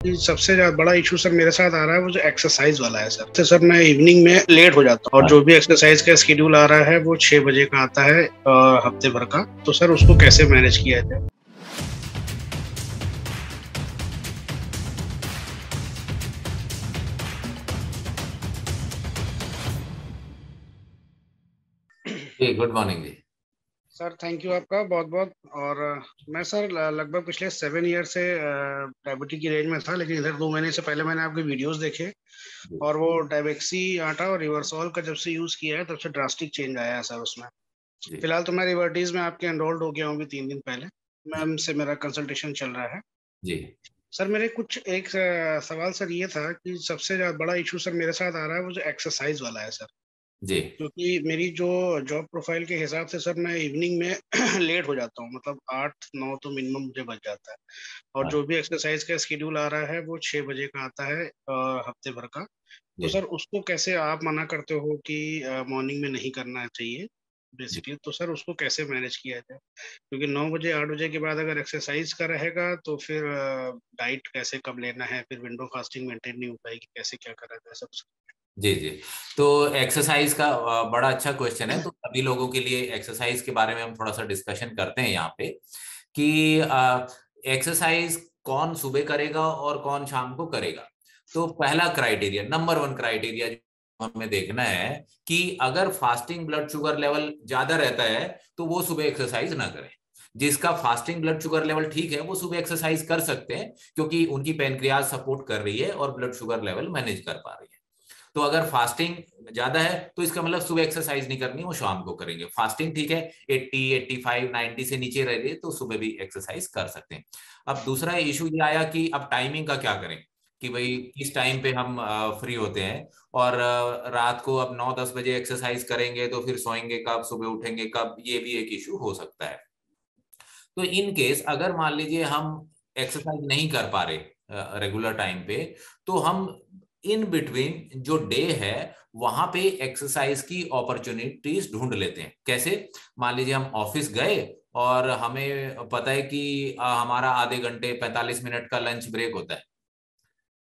कि सबसे बड़ा इशू सर मेरे साथ आ रहा है वो जो एक्सरसाइज वाला है सर। तो सर मैं इवनिंग में लेट हो जाता हूँ और जो भी एक्सरसाइज का स्केड्यूल आ रहा है वो 6 बजे का आता है हफ्ते भर का। तो सर उसको कैसे मैनेज किया जाए? जी गुड मॉर्निंग जी। सर थैंक यू आपका बहुत बहुत। और मैं सर लगभग पिछले 7 ईयर से डायबिटीज की रेंज में था, लेकिन इधर 2 महीने से पहले मैंने आपके वीडियोस देखे जी और वो डायबेक्सी आटा और रिवर्सॉल का जब से यूज किया है तब से ड्रास्टिक चेंज आया है सर उसमें। जी फिलहाल तो मैं रिवर्टीज में आपके एनरोल्ड हो गया हूँ अभी 3 दिन पहले। जी मैम से मेरा कंसल्टेशन चल रहा है। जी सर मेरे कुछ एक सवाल सर ये था कि सबसे बड़ा इशू सर मेरे साथ आ रहा है वो जो एक्सरसाइज वाला है सर। जी क्योंकि मेरी जो जॉब प्रोफाइल के हिसाब से सर मैं इवनिंग में लेट हो जाता हूँ, मतलब 8-9 तो मिनिमम मुझे बच जाता है। और हाँ जो भी एक्सरसाइज का स्केड्यूल आ रहा है वो 6 बजे का आता है हफ्ते भर का। तो जी सर उसको कैसे आप मना करते हो कि मॉर्निंग में नहीं करना चाहिए जी बेसिकली? तो सर उसको कैसे मैनेज किया जाए? क्योंकि 9 बजे 8 बजे के बाद अगर एक्सरसाइज का रहेगा तो फिर डाइट कैसे कब लेना है, फिर विंडो फास्टिंग मेंटेन नहीं हो पाएगी, कैसे क्या करा जाए सब? जी जी। तो एक्सरसाइज का बड़ा अच्छा क्वेश्चन है। तो सभी लोगों के लिए एक्सरसाइज के बारे में हम थोड़ा सा डिस्कशन करते हैं यहाँ पे कि एक्सरसाइज कौन सुबह करेगा और कौन शाम को करेगा। तो पहला क्राइटेरिया, नंबर वन क्राइटेरिया जो हमें देखना है कि अगर फास्टिंग ब्लड शुगर लेवल ज्यादा रहता है तो वो सुबह एक्सरसाइज ना करे। जिसका फास्टिंग ब्लड शुगर लेवल ठीक है वो सुबह एक्सरसाइज कर सकते हैं, क्योंकि उनकी पेनक्रियाज सपोर्ट कर रही है और ब्लड शुगर लेवल मैनेज कर पा रही है। तो अगर फास्टिंग ज्यादा है तो इसका मतलब सुबह एक्सरसाइज नहीं करनी, वो शाम को करेंगे। फास्टिंग ठीक है, 80 85 90 से नीचे रह रही है तो सुबह भी एक्सरसाइज कर सकते हैं। अब दूसरा इशू ये आया कि अब टाइमिंग का क्या करें, कि भाई किस टाइम पे हम फ्री होते हैं। और रात को अब 9 10 बजे एक्सरसाइज करेंगे तो फिर सोएंगे कब, सुबह उठेंगे कब, ये भी एक इशू हो सकता है। तो इन केस अगर मान लीजिए हम एक्सरसाइज नहीं कर पा रहे रेगुलर टाइम पे, तो हम इन बिटवीन जो डे है वहां पे एक्सरसाइज की अपॉर्चुनिटीज ढूंढ लेते हैं। कैसे? मान लीजिए हम ऑफिस गए और हमें पता है कि हमारा आधे घंटे 45 मिनट का लंच ब्रेक होता है।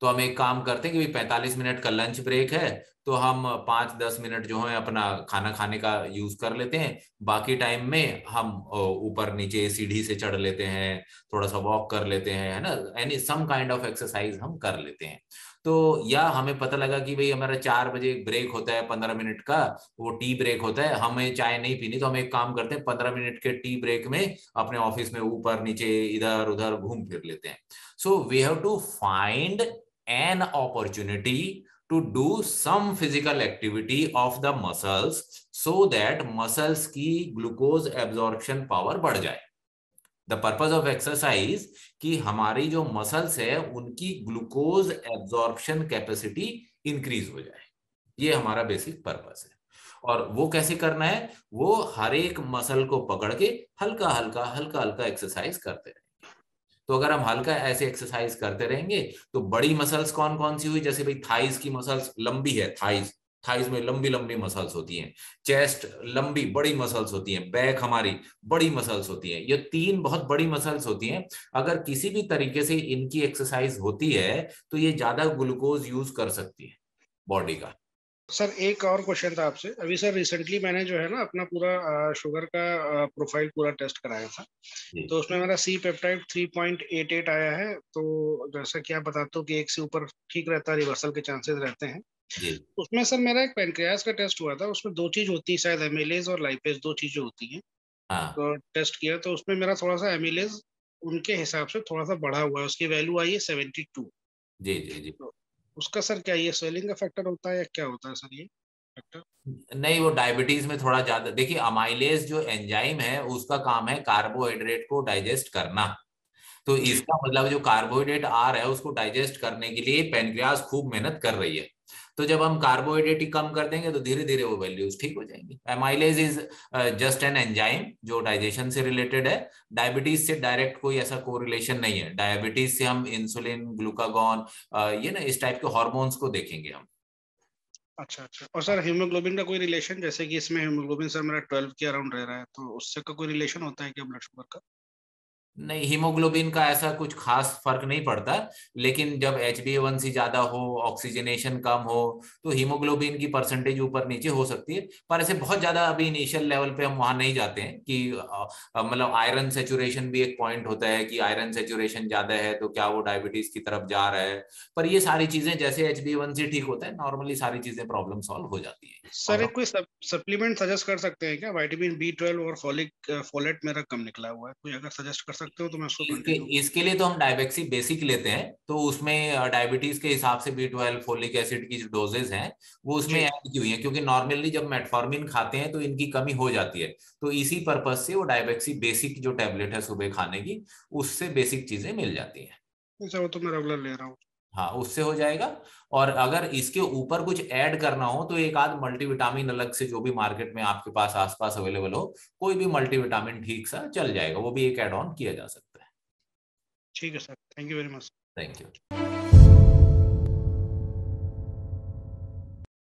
तो हम एक काम करते हैं कि भाई 45 मिनट का लंच ब्रेक है, तो हम 5 10 मिनट जो है अपना खाना खाने का यूज कर लेते हैं। बाकी टाइम में हम ऊपर नीचे सीढ़ी से चढ़ लेते हैं, थोड़ा सा वॉक कर लेते हैं, है ना, any some kind of exercise हम कर लेते हैं। तो या हमें पता लगा कि भाई हमारा 4 बजे ब्रेक होता है 15 मिनट का, वो टी ब्रेक होता है, हमें चाय नहीं पीनी, तो हम एक काम करते हैं 15 मिनट के टी ब्रेक में अपने ऑफिस में ऊपर नीचे इधर उधर घूम फिर लेते हैं। So we have to find an opportunity to do some physical activity of the muscles so that muscles की ग्लूकोज एब्जॉर्प्शन पावर बढ़ जाए। द पर्पज ऑफ एक्सरसाइज कि हमारी जो मसल्स है उनकी ग्लूकोज एब्जॉर्प्शन कैपेसिटी इंक्रीज हो जाए। ये हमारा बेसिक पर्पस है। और वो कैसे करना है? वो हर एक मसल को पकड़ के हल्का हल्का हल्का हल्का एक्सरसाइज करते रहे। तो अगर हम हल्का ऐसे एक्सरसाइज करते रहेंगे तो बड़ी मसल्स कौन कौन सी हुई, जैसे भाई थाइस की मसल्स लंबी है, थाइस थाइस में लंबी लंबी मसल्स होती हैं। चेस्ट लंबी बड़ी मसल्स होती हैं। बैक हमारी बड़ी मसल्स होती हैं। ये तीन बहुत बड़ी मसल्स होती हैं। अगर किसी भी तरीके से इनकी एक्सरसाइज होती है तो ये ज्यादा ग्लूकोज यूज कर सकती है बॉडी का। सर एक और क्वेश्चन था आपसे। अभी सर रिसेंटली मैंने जो है ना अपना पूरा शुगर का प्रोफाइल पूरा टेस्ट कराया था। जी तो उसमें मेरा सी पेप्टाइड 3.88 आया है। तो जैसा कि आप बताते हो कि एक से ऊपर ठीक रहता है, रिवर्सल के चांसेस रहते हैं। जी उसमें सर मेरा एक पेनक्रियास का टेस्ट हुआ था, उसमें दो चीज होती है शायद, एमिलेज और लाइपेज, दो चीजें होती हैं। हाँ तो टेस्ट किया तो उसमें मेरा थोड़ा सा एमिलेज उनके हिसाब से थोड़ा सा बढ़ा हुआ है, उसकी वैल्यू आई है 72। जी जी जी। तो उसका सर क्या ये स्वेलिंग का फैक्टर होता है या क्या होता है सर ये फैक्टर? नहीं, वो डायबिटीज में थोड़ा ज्यादा, देखिए अमाइलेज जो एंजाइम है उसका काम है कार्बोहाइड्रेट को डाइजेस्ट करना। तो जी। इसका मतलब जो कार्बोहाइड्रेट आ रहा है उसको डाइजेस्ट करने के लिए पेनक्रियास खूब मेहनत कर रही है। तो जब हम कार्बोहाइड्रेट ही कम कर देंगे तो धीरे धीरे वो वैल्यूज ठीक हो जाएंगी। Amylase is just an enzyme जो डाइजेशन से रिलेटेड है। डायबिटीज से डायरेक्ट कोई ऐसा कोरिलेशन नहीं है। डायबिटीज से हम इंसुलिन, ग्लूकागॉन, ये ना इस टाइप के हॉर्मोन्स को देखेंगे हम। अच्छा अच्छा। और सर हीमोग्लोबिन का कोई रिलेशन, जैसे कि इसमें हीमोग्लोबिन सर मेरा 12 के अराउंड रह रहा है, तो उससे का कोई रिलेशन होता है क्या ब्लड शुगर का? नहीं, हीमोग्लोबिन का ऐसा कुछ खास फर्क नहीं पड़ता, लेकिन जब HbA1c ज्यादा हो, ऑक्सीजनेशन कम हो, तो हीमोग्लोबिन की परसेंटेज ऊपर नीचे हो सकती है। पर ऐसे बहुत ज्यादा अभी इनिशियल लेवल पे हम वहां नहीं जाते हैं कि मतलब आयरन सेचुरेशन भी एक पॉइंट होता है कि आयरन सेचुरेशन ज्यादा है तो क्या वो डायबिटीज की तरफ जा रहा है। पर ये सारी चीजें जैसे HbA1c ठीक होता है, नॉर्मली सारी चीजें प्रॉब्लम सॉल्व हो जाती है। सर और एक कोई सप्लीमेंट सजेस्ट कर सकते हैं क्या? विटामिन B12 और फोलेट मेरा कम निकला हुआ है, कोई अगर सजेस्ट कर सकते हो तो मैं उसको इसके कंटिन्यू। इसके लिए तो हम डायबेक्सी बेसिक लेते हैं, तो उसमें डायबिटीज के हिसाब से B12 फोलिक एसिड की जो डोजेज हैं वो उसमें जी। ऐड की हुई है, क्योंकि नॉर्मली जब मेटफॉर्मिन खाते हैं तो इनकी कमी हो जाती है। तो इसी पर्पज से वो डायबेक्सी बेसिक जो टेबलेट है सुबह खाने की, उससे बेसिक चीजें मिल जाती हैं। अच्छा, वो तो मैं रेगुलर ले रहा हूँ। हाँ, उससे हो जाएगा। और अगर इसके ऊपर कुछ ऐड करना हो तो एक आध मल्टीविटामिन अलग से जो भी मार्केट में आपके पास आसपास अवेलेबल हो, कोई भी मल्टीविटामिन ठीक सा चल जाएगा, वो भी एक ऐड ऑन किया जा सकता है। ठीक है sir, thank you very much. Thank you.